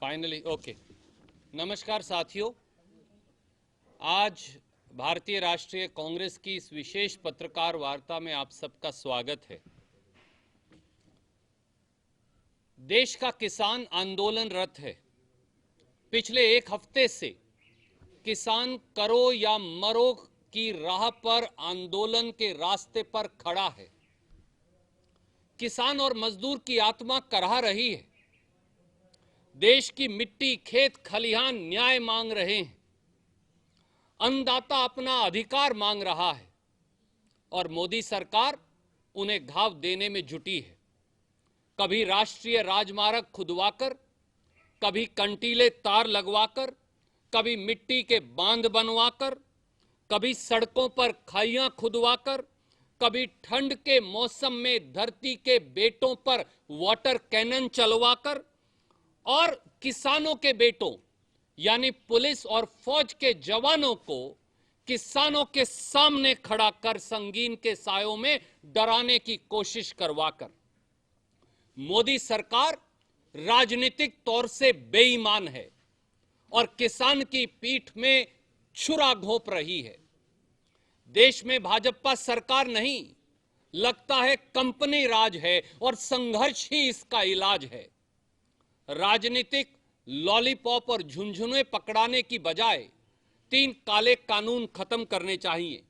Finally okay. नमस्कार साथियों, आज भारतीय राष्ट्रीय कांग्रेस की इस विशेष पत्रकार वार्ता में आप सबका स्वागत है। देश का किसान आंदोलनरत है। पिछले एक हफ्ते से किसान करो या मरो की राह पर आंदोलन के रास्ते पर खड़ा है। किसान और मजदूर की आत्मा कराह रही है। देश की मिट्टी, खेत, खलिहान न्याय मांग रहे हैं। अन्नदाता अपना अधिकार मांग रहा है और मोदी सरकार उन्हें घाव देने में जुटी है। कभी राष्ट्रीय राजमार्ग खुदवाकर, कभी कंटीले तार लगवाकर, कभी मिट्टी के बांध बनवाकर, कभी सड़कों पर खाइयां खुदवाकर, कभी ठंड के मौसम में धरती के बेटों पर वाटर कैनन चलवाकर और किसानों के बेटों यानी पुलिस और फौज के जवानों को किसानों के सामने खड़ा कर संगीन के सायों में डराने की कोशिश करवाकर मोदी सरकार राजनीतिक तौर से बेईमान है और किसान की पीठ में छुरा घोंप रही है। देश में भाजपा सरकार नहीं, लगता है कंपनी राज है और संघर्ष ही इसका इलाज है। राजनीतिक लॉलीपॉप और झुनझुने पकड़ाने की बजाय 3 काले कानून खत्म करने चाहिए।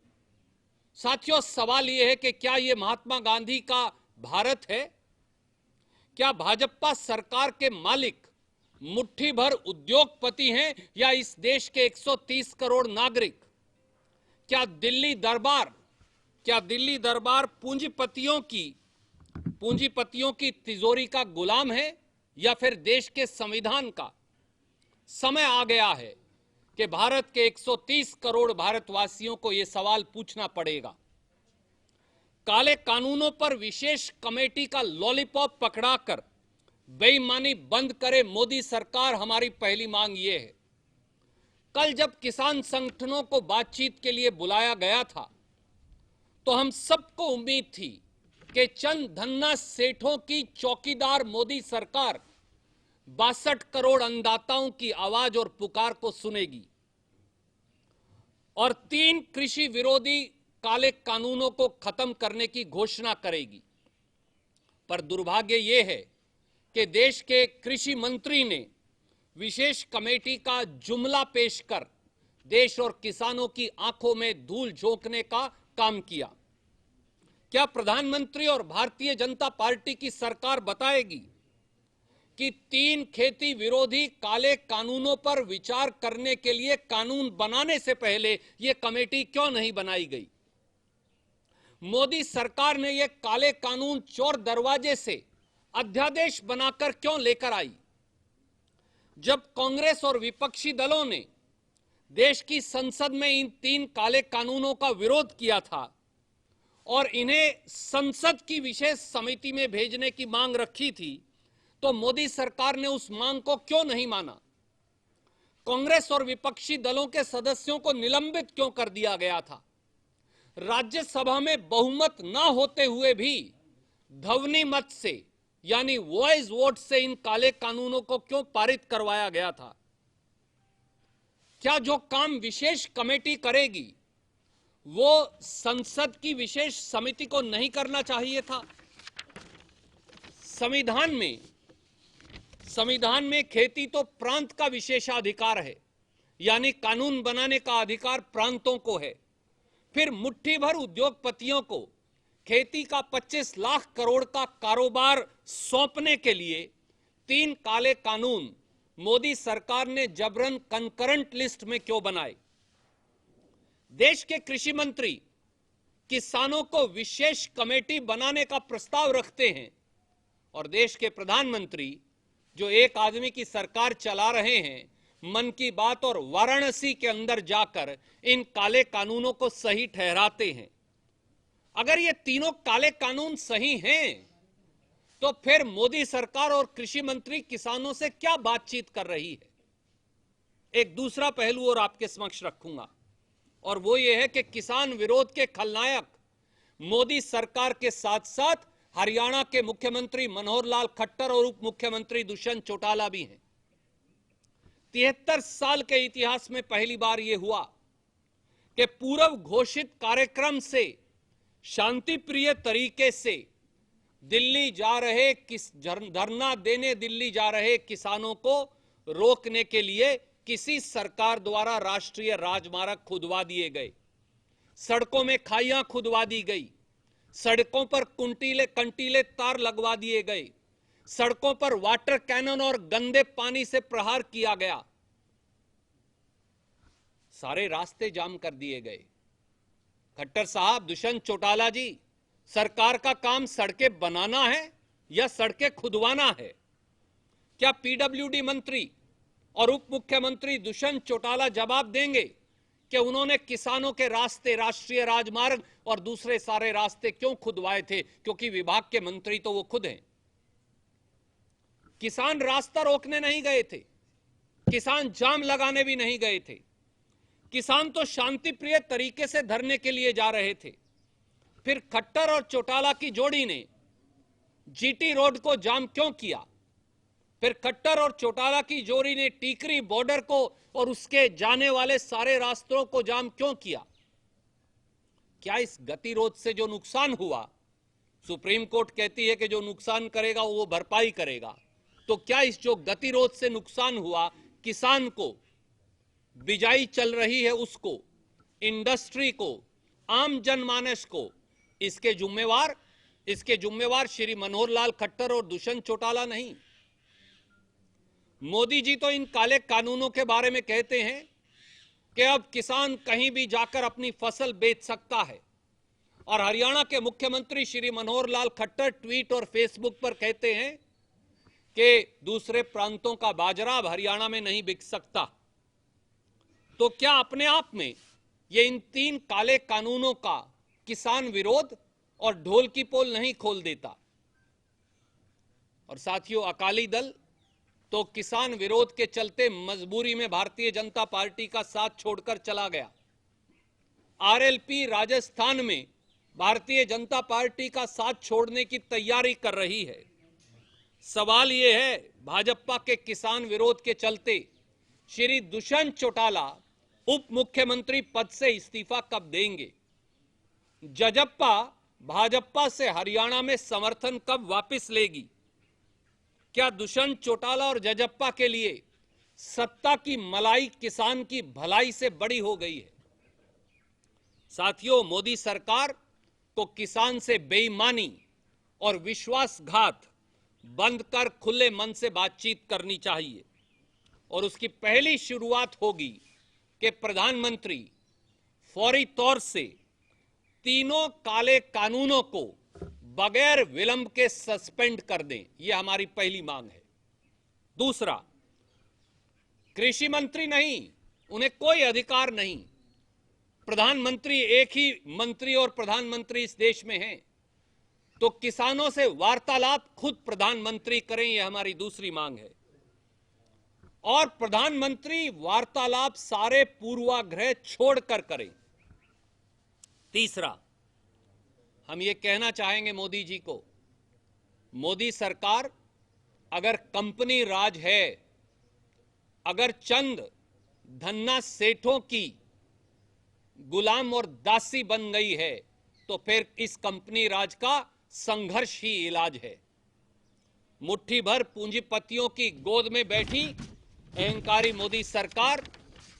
साथियों, सवाल यह है कि क्या यह महात्मा गांधी का भारत है? क्या भाजपा सरकार के मालिक मुट्ठी भर उद्योगपति हैं या इस देश के 130 करोड़ नागरिक? क्या दिल्ली दरबार पूंजीपतियों की तिजोरी का गुलाम है या फिर देश के संविधान का? समय आ गया है कि भारत के 130 करोड़ भारतवासियों को यह सवाल पूछना पड़ेगा। काले कानूनों पर विशेष कमेटी का लॉलीपॉप पकड़ाकर बेईमानी बंद करे मोदी सरकार, हमारी पहली मांग यह है। कल जब किसान संगठनों को बातचीत के लिए बुलाया गया था तो हम सबको उम्मीद थी कि चंद धन्ना सेठों की चौकीदार मोदी सरकार 62 करोड़ अन्नदाताओं की आवाज और पुकार को सुनेगी और 3 कृषि विरोधी काले कानूनों को खत्म करने की घोषणा करेगी। पर दुर्भाग्य यह है कि देश के कृषि मंत्री ने विशेष कमेटी का जुमला पेश कर देश और किसानों की आंखों में धूल झोंकने का काम किया। क्या प्रधानमंत्री और भारतीय जनता पार्टी की सरकार बताएगी कि 3 खेती विरोधी काले कानूनों पर विचार करने के लिए कानून बनाने से पहले यह कमेटी क्यों नहीं बनाई गई? मोदी सरकार ने यह काले कानून चोर दरवाजे से अध्यादेश बनाकर क्यों लेकर आई? जब कांग्रेस और विपक्षी दलों ने देश की संसद में इन 3 काले कानूनों का विरोध किया था और इन्हें संसद की विशेष समिति में भेजने की मांग रखी थी, तो मोदी सरकार ने उस मांग को क्यों नहीं माना? कांग्रेस और विपक्षी दलों के सदस्यों को निलंबित क्यों कर दिया गया था? राज्यसभा में बहुमत ना होते हुए भी ध्वनि मत से यानी वॉइस वोट से इन काले कानूनों को क्यों पारित करवाया गया था? क्या जो काम विशेष कमेटी करेगी वो संसद की विशेष समिति को नहीं करना चाहिए था? संविधान में खेती तो प्रांत का विशेषाधिकार है, यानी कानून बनाने का अधिकार प्रांतों को है। फिर मुट्ठी भर उद्योगपतियों को खेती का 25 लाख करोड़ का कारोबार सौंपने के लिए 3 काले कानून मोदी सरकार ने जबरन कंकरेंट लिस्ट में क्यों बनाए? देश के कृषि मंत्री किसानों को विशेष कमेटी बनाने का प्रस्ताव रखते हैं और देश के प्रधानमंत्री जो एक आदमी की सरकार चला रहे हैं, मन की बात और वाराणसी के अंदर जाकर इन काले कानूनों को सही ठहराते हैं। अगर ये तीनों काले कानून सही हैं तो फिर मोदी सरकार और कृषि मंत्री किसानों से क्या बातचीत कर रही है? एक दूसरा पहलू और आपके समक्ष रखूंगा और वो ये है कि किसान विरोध के खलनायक मोदी सरकार के साथ साथ हरियाणा के मुख्यमंत्री मनोहर लाल खट्टर और उप मुख्यमंत्री दुष्यंत चौटाला भी हैं। 73 साल के इतिहास में पहली बार यह हुआ कि पूर्व घोषित कार्यक्रम से शांतिप्रिय तरीके से दिल्ली जा रहे धरना देने दिल्ली जा रहे किसानों को रोकने के लिए किसी सरकार द्वारा राष्ट्रीय राजमार्ग खुदवा दिए गए, सड़कों में खाइयां खुदवा दी गई, सड़कों पर कंटीले तार लगवा दिए गए, सड़कों पर वाटर कैनन और गंदे पानी से प्रहार किया गया, सारे रास्ते जाम कर दिए गए। खट्टर साहब, दुष्यंत चौटाला जी, सरकार का काम सड़कें बनाना है या सड़कें खुदवाना है? क्या पीडब्ल्यूडी मंत्री और उप मुख्यमंत्री दुष्यंत चौटाला जवाब देंगे कि उन्होंने किसानों के रास्ते, राष्ट्रीय राजमार्ग और दूसरे सारे रास्ते क्यों खुदवाए थे? क्योंकि विभाग के मंत्री तो वो खुद हैं। किसान रास्ता रोकने नहीं गए थे, किसान जाम लगाने भी नहीं गए थे, किसान तो शांतिप्रिय तरीके से धरने के लिए जा रहे थे। फिर खट्टर और चौटाला की जोड़ी ने जीटी रोड को जाम क्यों किया? फिर खट्टर और चौटाला की जोड़ी ने टीकरी बॉर्डर को और उसके जाने वाले सारे रास्तों को जाम क्यों किया? क्या इस गतिरोध से जो नुकसान हुआ, सुप्रीम कोर्ट कहती है कि जो नुकसान करेगा वो भरपाई करेगा, तो क्या इस जो गतिरोध से नुकसान हुआ, किसान को, बिजाई चल रही है उसको, इंडस्ट्री को, आम जनमानस को, इसके जिम्मेवार श्री मनोहर लाल खट्टर और दुष्यंत चौटाला नहीं। मोदी जी तो इन काले कानूनों के बारे में कहते हैं कि अब किसान कहीं भी जाकर अपनी फसल बेच सकता है, और हरियाणा के मुख्यमंत्री श्री मनोहर लाल खट्टर ट्वीट और फेसबुक पर कहते हैं कि दूसरे प्रांतों का बाजरा अब हरियाणा में नहीं बिक सकता। तो क्या अपने आप में ये इन 3 काले कानूनों का किसान विरोध और ढोल की पोल नहीं खोल देता? और साथियों, अकाली दल तो किसान विरोध के चलते मजबूरी में भारतीय जनता पार्टी का साथ छोड़कर चला गया। आरएलपी राजस्थान में भारतीय जनता पार्टी का साथ छोड़ने की तैयारी कर रही है। सवाल यह है, भाजपा के किसान विरोध के चलते श्री दुष्यंत चौटाला उप मुख्यमंत्री पद से इस्तीफा कब देंगे? जजप्पा भाजपा से हरियाणा में समर्थन कब वापस लेगी? क्या दुष्यंत चौटाला और जजप्पा के लिए सत्ता की मलाई किसान की भलाई से बड़ी हो गई है? साथियों, मोदी सरकार को किसान से बेईमानी और विश्वासघात बंद कर खुले मन से बातचीत करनी चाहिए, और उसकी पहली शुरुआत होगी कि प्रधानमंत्री फौरी तौर से तीनों काले कानूनों को बगैर विलंब के सस्पेंड कर दें। यह हमारी पहली मांग है। दूसरा, कृषि मंत्री नहीं, उन्हें कोई अधिकार नहीं। प्रधानमंत्री, एक ही मंत्री और प्रधानमंत्री इस देश में हैं, तो किसानों से वार्तालाप खुद प्रधानमंत्री करें, यह हमारी दूसरी मांग है। और प्रधानमंत्री वार्तालाप सारे पूर्वाग्रह छोड़कर करें। तीसरा, हम ये कहना चाहेंगे मोदी जी को, मोदी सरकार अगर कंपनी राज है, अगर चंद धन्ना सेठों की गुलाम और दासी बन गई है, तो फिर इस कंपनी राज का संघर्ष ही इलाज है। मुट्ठी भर पूंजीपतियों की गोद में बैठी अहंकारी मोदी सरकार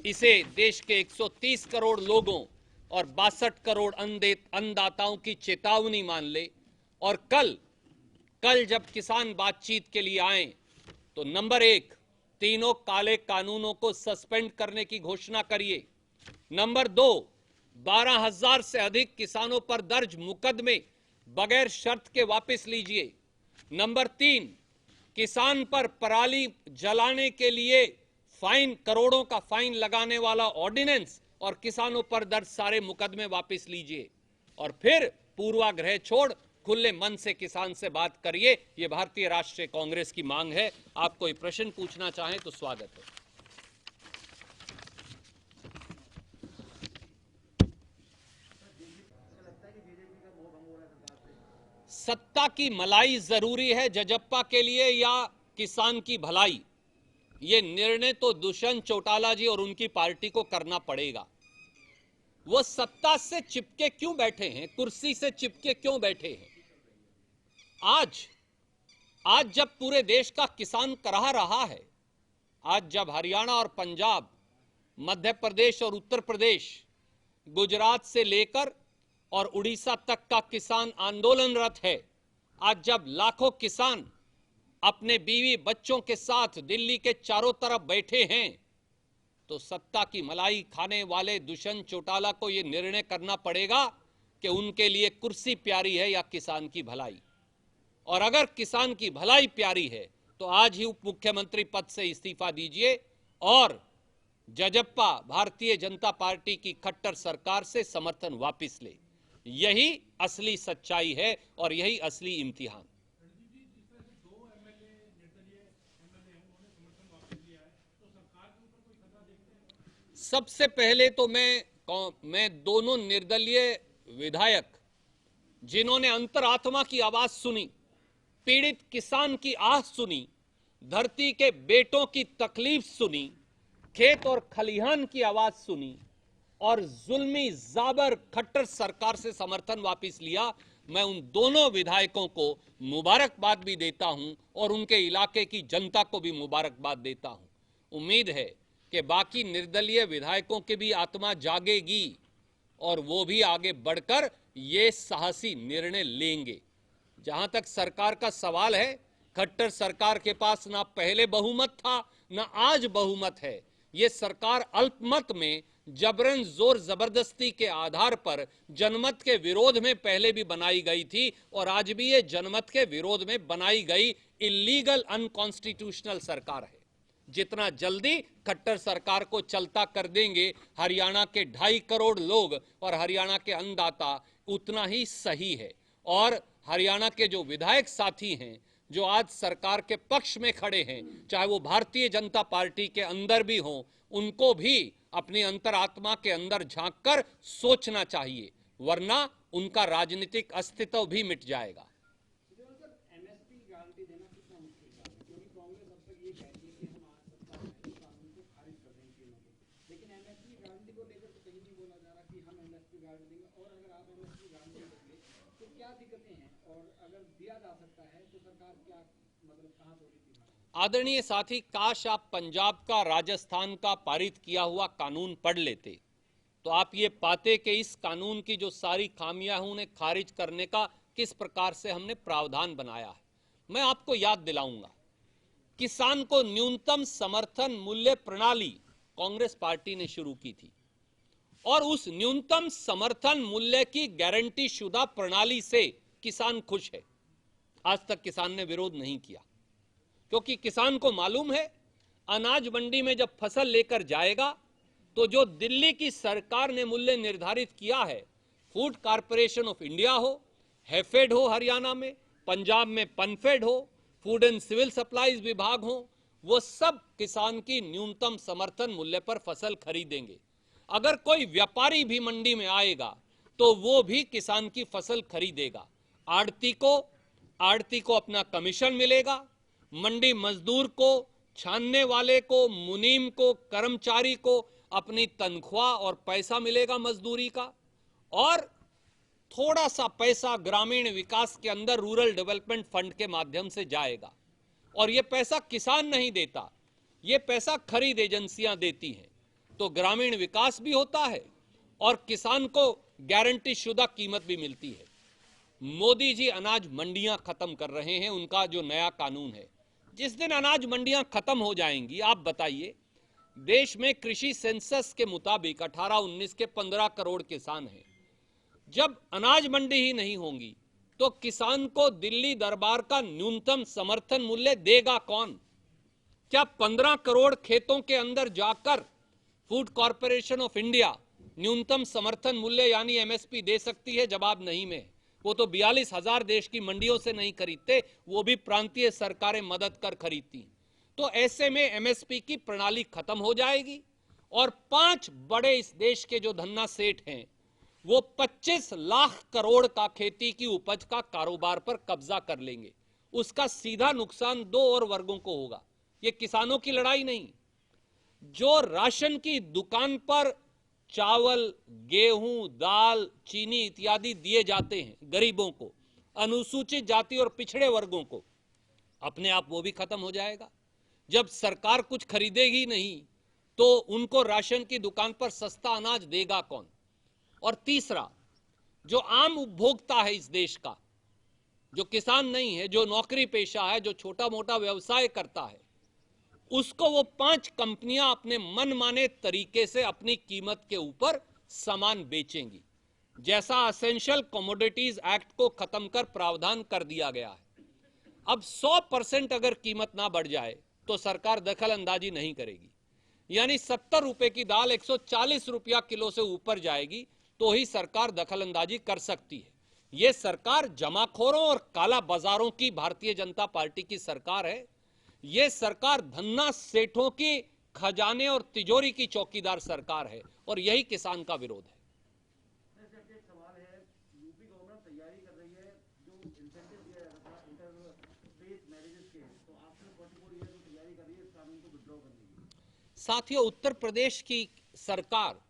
इसे देश के 130 करोड़ लोगों और 62 करोड़ अन्नदाताओं की चेतावनी मान ले, और कल जब किसान बातचीत के लिए आए तो नंबर 1, तीनों काले कानूनों को सस्पेंड करने की घोषणा करिए। नंबर 2, 12,000 से अधिक किसानों पर दर्ज मुकदमे बगैर शर्त के वापस लीजिए। नंबर 3, किसान पर पराली जलाने के लिए फाइन, करोड़ों का फाइन लगाने वाला ऑर्डिनेंस और किसानों पर दर्ज सारे मुकदमे वापस लीजिए, और फिर पूर्वाग्रह छोड़ खुले मन से किसान से बात करिए। यह भारतीय राष्ट्रीय कांग्रेस की मांग है। आप कोई प्रश्न पूछना चाहें तो स्वागत है। सत्ता की मलाई जरूरी है जजप्पा के लिए या किसान की भलाई? ये निर्णय तो दुष्यंत चौटाला जी और उनकी पार्टी को करना पड़ेगा। वो सत्ता से चिपके क्यों बैठे हैं, कुर्सी से चिपके क्यों बैठे हैं? आज जब पूरे देश का किसान कराह रहा है, आज जब हरियाणा और पंजाब, मध्य प्रदेश और उत्तर प्रदेश, गुजरात से लेकर और उड़ीसा तक का किसान आंदोलनरत है, आज जब लाखों किसान अपने बीवी बच्चों के साथ दिल्ली के चारों तरफ बैठे हैं, तो सत्ता की मलाई खाने वाले दुष्यंत चौटाला को यह निर्णय करना पड़ेगा कि उनके लिए कुर्सी प्यारी है या किसान की भलाई। और अगर किसान की भलाई प्यारी है तो आज ही उप मुख्यमंत्री पद से इस्तीफा दीजिए और जजप्पा भारतीय जनता पार्टी की खट्टर सरकार से समर्थन वापस ले। यही असली सच्चाई है और यही असली इम्तिहान। सबसे पहले तो मैं दोनों निर्दलीय विधायक जिन्होंने अंतरात्मा की आवाज सुनी, पीड़ित किसान की आह सुनी, धरती के बेटों की तकलीफ सुनी, खेत और खलिहान की आवाज सुनी और जुल्मी जाबर खट्टर सरकार से समर्थन वापस लिया, मैं उन दोनों विधायकों को मुबारकबाद भी देता हूं और उनके इलाके की जनता को भी मुबारकबाद देता हूं। उम्मीद है कि बाकी निर्दलीय विधायकों की भी आत्मा जागेगी और वो भी आगे बढ़कर ये साहसी निर्णय लेंगे। जहां तक सरकार का सवाल है, खट्टर सरकार के पास ना पहले बहुमत था ना आज बहुमत है। ये सरकार अल्पमत में जबरन जोर जबरदस्ती के आधार पर जनमत के विरोध में पहले भी बनाई गई थी और आज भी ये जनमत के विरोध में बनाई गई इलीगल अनकॉन्स्टिट्यूशनल सरकार है। जितना जल्दी खट्टर सरकार को चलता कर देंगे हरियाणा के 2.5 करोड़ लोग और हरियाणा के अन्नदाता, उतना ही सही है। और हरियाणा के जो विधायक साथी हैं जो आज सरकार के पक्ष में खड़े हैं, चाहे वो भारतीय जनता पार्टी के अंदर भी हों, उनको भी अपनी अंतरात्मा के अंदर झांककर सोचना चाहिए, वरना उनका राजनीतिक अस्तित्व भी मिट जाएगा। आदरणीय साथी, काश आप पंजाब का, राजस्थान का पारित किया हुआ कानून पढ़ लेते तो आप ये पाते कि इस कानून की जो सारी खामियां हैं उन्हें खारिज करने का किस प्रकार से हमने प्रावधान बनाया है। मैं आपको याद दिलाऊंगा, किसान को न्यूनतम समर्थन मूल्य प्रणाली कांग्रेस पार्टी ने शुरू की थी और उस न्यूनतम समर्थन मूल्य की गारंटी शुदा प्रणाली से किसान खुश है। आज तक किसान ने विरोध नहीं किया, क्योंकि किसान को मालूम है अनाज मंडी में जब फसल लेकर जाएगा तो जो दिल्ली की सरकार ने मूल्य निर्धारित किया है, फूड कॉर्पोरेशन ऑफ इंडिया हो, हैफेड हो हरियाणा में, पंजाब में पनफेड हो, फूड एंड सिविल सप्लाईज विभाग हो, वो सब किसान की न्यूनतम समर्थन मूल्य पर फसल खरीदेंगे। अगर कोई व्यापारी भी मंडी में आएगा तो वो भी किसान की फसल खरीदेगा। आड़ती को अपना कमीशन मिलेगा, मंडी मजदूर को, छानने वाले को, मुनीम को, कर्मचारी को अपनी तनख्वाह और पैसा मिलेगा मजदूरी का, और थोड़ा सा पैसा ग्रामीण विकास के अंदर रूरल डेवलपमेंट फंड के माध्यम से जाएगा। और यह पैसा किसान नहीं देता, यह पैसा खरीद एजेंसियां देती हैं। तो ग्रामीण विकास भी होता है और किसान को गारंटी शुदा कीमत भी मिलती है। मोदी जी अनाज मंडियां खत्म कर रहे हैं, उनका जो नया कानून है। जिस दिन अनाज मंडियां खत्म हो जाएंगी, आप बताइए, देश में कृषि सेंसस के मुताबिक 18-19 के 15 करोड़ किसान हैं। जब अनाज मंडी ही नहीं होंगी तो किसान को दिल्ली दरबार का न्यूनतम समर्थन मूल्य देगा कौन? क्या 15 करोड़ खेतों के अंदर जाकर फूड कॉर्पोरेशन ऑफ इंडिया न्यूनतम समर्थन मूल्य यानी एमएसपी दे सकती है? जवाब नहीं में। वो तो 42,000 देश की मंडियों से नहीं खरीदते, वो भी प्रांतीय सरकारें मदद कर खरीदती। तो ऐसे में एमएसपी की प्रणाली खत्म हो जाएगी और 5 बड़े इस देश के जो धन्ना सेठ हैं वो 25 लाख करोड़ का खेती की उपज का कारोबार पर कब्जा कर लेंगे। उसका सीधा नुकसान 2 और वर्गों को होगा। ये किसानों की लड़ाई नहीं। जो राशन की दुकान पर चावल, गेहूं, दाल, चीनी इत्यादि दिए जाते हैं गरीबों को, अनुसूचित जाति और पिछड़े वर्गों को, अपने आप वो भी खत्म हो जाएगा। जब सरकार कुछ खरीदेगी नहीं तो उनको राशन की दुकान पर सस्ता अनाज देगा कौन? और तीसरा, जो आम उपभोक्ता है इस देश का, जो किसान नहीं है, जो नौकरी पेशा है, जो छोटा मोटा व्यवसाय करता है, उसको वो 5 कंपनियां अपने मनमाने तरीके से अपनी कीमत के ऊपर सामान बेचेंगी, जैसा असेंशियल कमोडिटीज एक्ट को खत्म कर प्रावधान कर दिया गया है। अब 100% अगर कीमत ना बढ़ जाए तो सरकार दखल अंदाजी नहीं करेगी, यानी 70 रुपए की दाल 140 रुपया किलो से ऊपर जाएगी तो ही सरकार दखल अंदाजी कर सकती है। यह सरकार जमाखोरों और काला बाजारों की भारतीय जनता पार्टी की सरकार है। यह सरकार धन्ना सेठों की खजाने और तिजोरी की चौकीदार सरकार है और यही किसान का विरोध है। साथियों, उत्तर प्रदेश की सरकार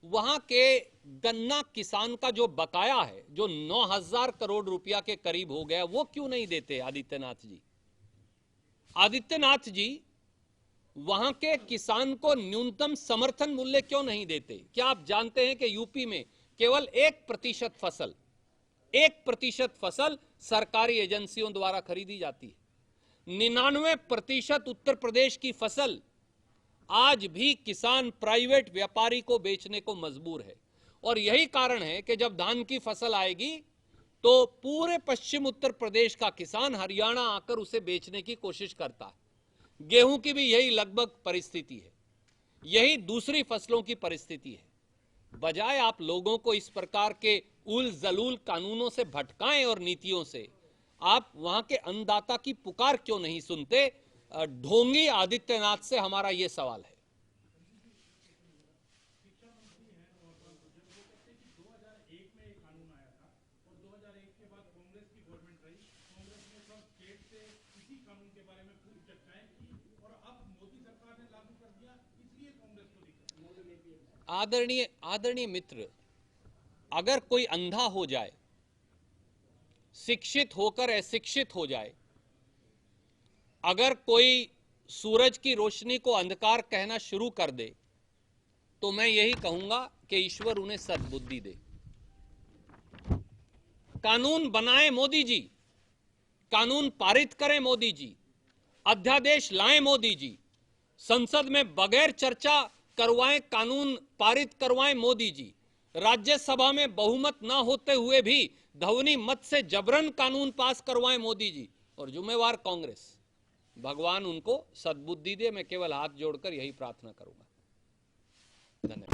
वहां के गन्ना किसान का जो बकाया है, जो 9,000 करोड़ रुपया के करीब हो गया, वो क्यों नहीं देते आदित्यनाथ जी? आदित्यनाथ जी वहां के किसान को न्यूनतम समर्थन मूल्य क्यों नहीं देते? क्या आप जानते हैं कि यूपी में केवल 1% फसल सरकारी एजेंसियों द्वारा खरीदी जाती है। 99% उत्तर प्रदेश की फसल आज भी किसान प्राइवेट व्यापारी को बेचने को मजबूर है। और यही कारण है कि जब धान की फसल आएगी तो पूरे पश्चिम उत्तर प्रदेश का किसान हरियाणा आकर उसे बेचने की कोशिश करता है। गेहूं की भी यही लगभग परिस्थिति है, यही दूसरी फसलों की परिस्थिति है। बजाय आप लोगों को इस प्रकार के उल जलूल कानूनों से भटकाएं और नीतियों से, आप वहां के अन्नदाता की पुकार क्यों नहीं सुनते? ढोंगी आदित्यनाथ से हमारा यह सवाल है। आदरणीय मित्र, अगर कोई अंधा हो जाए, शिक्षित होकर अशिक्षित हो जाए, अगर कोई सूरज की रोशनी को अंधकार कहना शुरू कर दे, तो मैं यही कहूंगा कि ईश्वर उन्हें सद्बुद्धि दे। कानून बनाए मोदी जी, कानून पारित करें मोदी जी, अध्यादेश लाएं मोदी जी, संसद में बगैर चर्चा करवाएं कानून पारित करवाएं मोदी जी, राज्यसभा में बहुमत ना होते हुए भी ध्वनि मत से जबरन कानून पास करवाएं मोदी जी, और जिम्मेवार कांग्रेस। भगवान उनको सद्बुद्धि दे, मैं केवल हाथ जोड़कर यही प्रार्थना करूंगा। धन्यवाद।